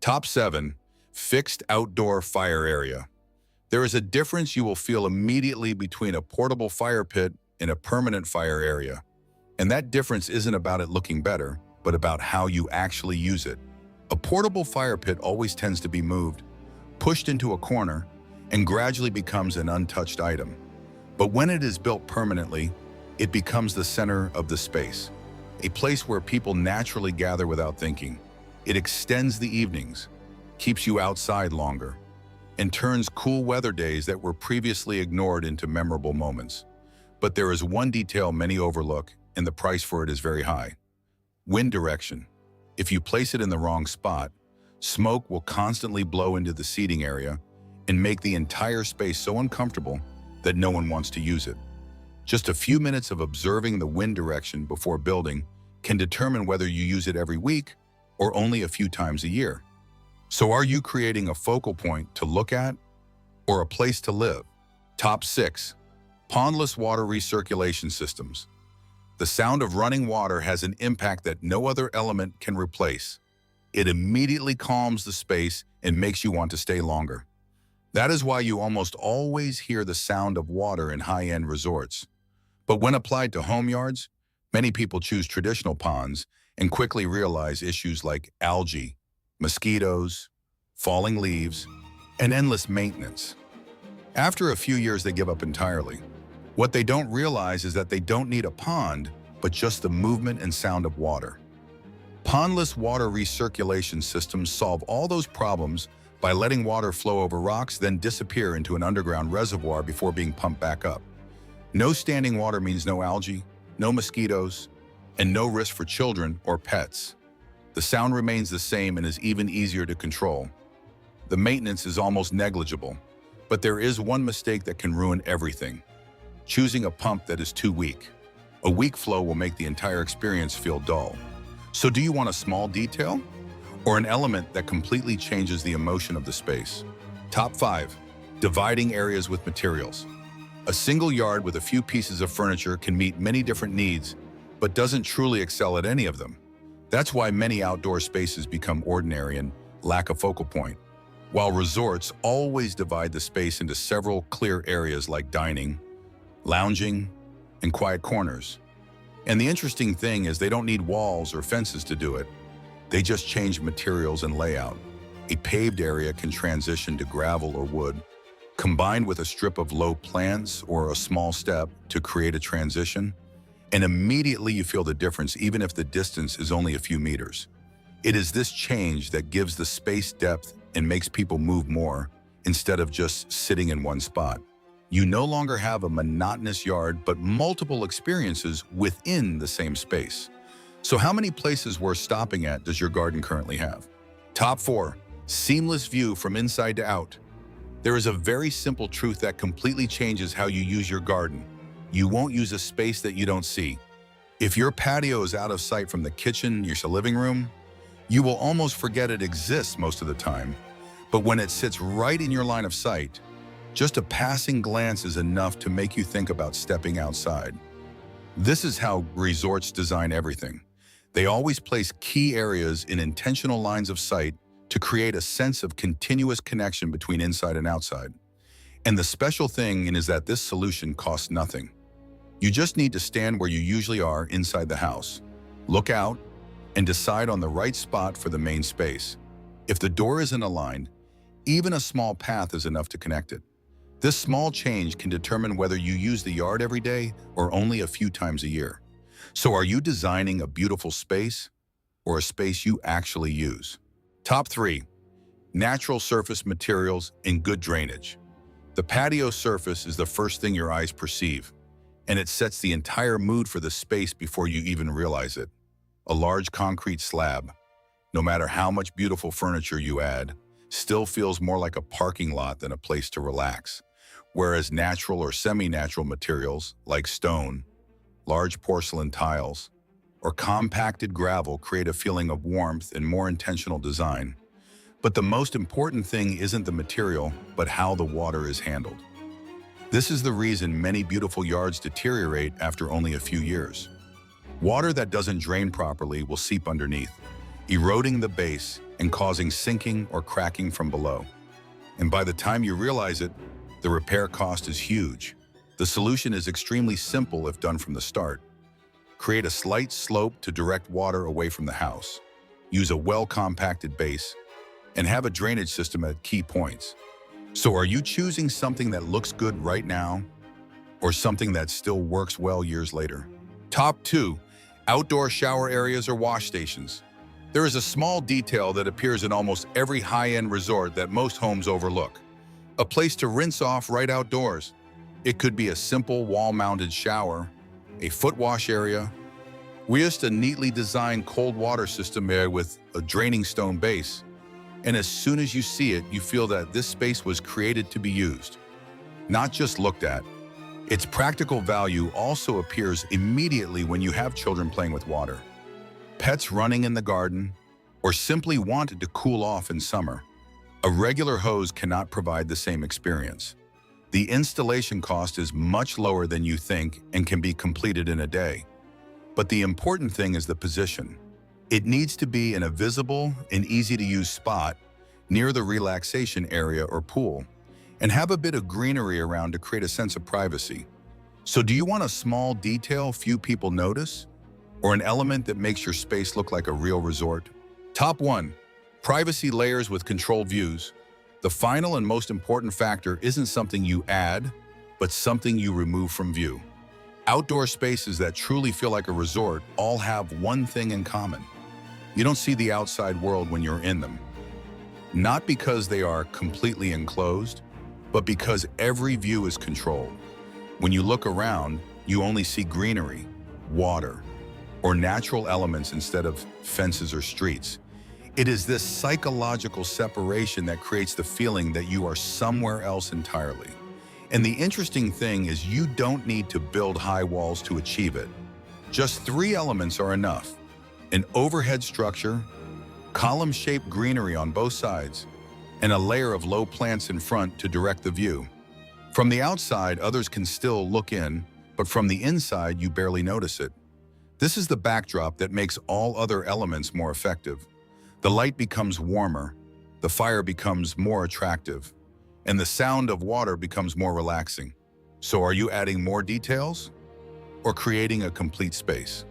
Top 7. Fixed outdoor fire area. There is a difference you will feel immediately between a portable fire pit and a permanent fire area. And that difference isn't about it looking better, but about how you actually use it. A portable fire pit always tends to be moved, pushed into a corner, and gradually becomes an untouched item. But when it is built permanently, it becomes the center of the space, a place where people naturally gather without thinking. It extends the evenings, keeps you outside longer, and turns cool weather days that were previously ignored into memorable moments. But there is one detail many overlook, and the price for it is very high. Wind direction. If you place it in the wrong spot, smoke will constantly blow into the seating area and make the entire space so uncomfortable that no one wants to use it. Just a few minutes of observing the wind direction before building can determine whether you use it every week or only a few times a year. So are you creating a focal point to look at or a place to live? Top 6. Pondless water recirculation systems. The sound of running water has an impact that no other element can replace. It immediately calms the space and makes you want to stay longer. That is why you almost always hear the sound of water in high-end resorts. But when applied to home yards, many people choose traditional ponds and quickly realize issues like algae, mosquitoes, falling leaves, and endless maintenance. After a few years, they give up entirely. What they don't realize is that they don't need a pond, but just the movement and sound of water. Pondless water recirculation systems solve all those problems by letting water flow over rocks, then disappear into an underground reservoir before being pumped back up. No standing water means no algae, no mosquitoes, and no risk for children or pets. The sound remains the same and is even easier to control. The maintenance is almost negligible, but there is one mistake that can ruin everything: choosing a pump that is too weak. A weak flow will make the entire experience feel dull. So do you want a small detail or an element that completely changes the emotion of the space? Top 5. Dividing areas with materials. A single yard with a few pieces of furniture can meet many different needs, but doesn't truly excel at any of them. That's why many outdoor spaces become ordinary and lack a focal point, while resorts always divide the space into several clear areas like dining, lounging, and quiet corners. And the interesting thing is they don't need walls or fences to do it. They just change materials and layout. A paved area can transition to gravel or wood, combined with a strip of low plants or a small step to create a transition, and immediately you feel the difference even if the distance is only a few meters. It is this change that gives the space depth and makes people move more instead of just sitting in one spot. You no longer have a monotonous yard, but multiple experiences within the same space. So how many places worth stopping at does your garden currently have? Top 4. Seamless view from inside to out. There is a very simple truth that completely changes how you use your garden. You won't use a space that you don't see. If your patio is out of sight from the kitchen, your living room, you will almost forget it exists most of the time. But when it sits right in your line of sight, just a passing glance is enough to make you think about stepping outside. This is how resorts design everything. They always place key areas in intentional lines of sight to create a sense of continuous connection between inside and outside. And the special thing is that this solution costs nothing. You just need to stand where you usually are inside the house, look out, and decide on the right spot for the main space. If the door isn't aligned, even a small path is enough to connect it. This small change can determine whether you use the yard every day or only a few times a year. So are you designing a beautiful space or a space you actually use? Top 3. Natural surface materials and good drainage. The patio surface is the first thing your eyes perceive, and it sets the entire mood for the space before you even realize it. A large concrete slab, no matter how much beautiful furniture you add, still feels more like a parking lot than a place to relax. Whereas natural or semi-natural materials like stone, large porcelain tiles, or compacted gravel create a feeling of warmth and more intentional design. But the most important thing isn't the material, but how the water is handled. This is the reason many beautiful yards deteriorate after only a few years. Water that doesn't drain properly will seep underneath, eroding the base and causing sinking or cracking from below. And by the time you realize it, the repair cost is huge. The solution is extremely simple if done from the start. Create a slight slope to direct water away from the house. Use a well-compacted base and have a drainage system at key points. So are you choosing something that looks good right now or something that still works well years later? Top 2. Outdoor shower areas or wash stations. There is a small detail that appears in almost every high-end resort that most homes overlook. A place to rinse off right outdoors. It could be a simple wall-mounted shower, a foot wash area, or just a neatly designed cold water system there with a draining stone base. And as soon as you see it, you feel that this space was created to be used, not just looked at. Its practical value also appears immediately when you have children playing with water, pets running in the garden, or simply wanted to cool off in summer. A regular hose cannot provide the same experience. The installation cost is much lower than you think and can be completed in a day. But the important thing is the position. It needs to be in a visible and easy-to-use spot near the relaxation area or pool, and have a bit of greenery around to create a sense of privacy. So do you want a small detail few people notice, or an element that makes your space look like a real resort? Top 1. Privacy layers with controlled views. The final and most important factor isn't something you add, but something you remove from view. Outdoor spaces that truly feel like a resort all have one thing in common. You don't see the outside world when you're in them. Not because they are completely enclosed, but because every view is controlled. When you look around, you only see greenery, water, or natural elements instead of fences or streets. It is this psychological separation that creates the feeling that you are somewhere else entirely. And the interesting thing is you don't need to build high walls to achieve it. Just 3 elements are enough: an overhead structure, column-shaped greenery on both sides, and a layer of low plants in front to direct the view. From the outside, others can still look in, but from the inside, you barely notice it. This is the backdrop that makes all other elements more effective. The light becomes warmer, the fire becomes more attractive, and the sound of water becomes more relaxing. So are you adding more details or creating a complete space?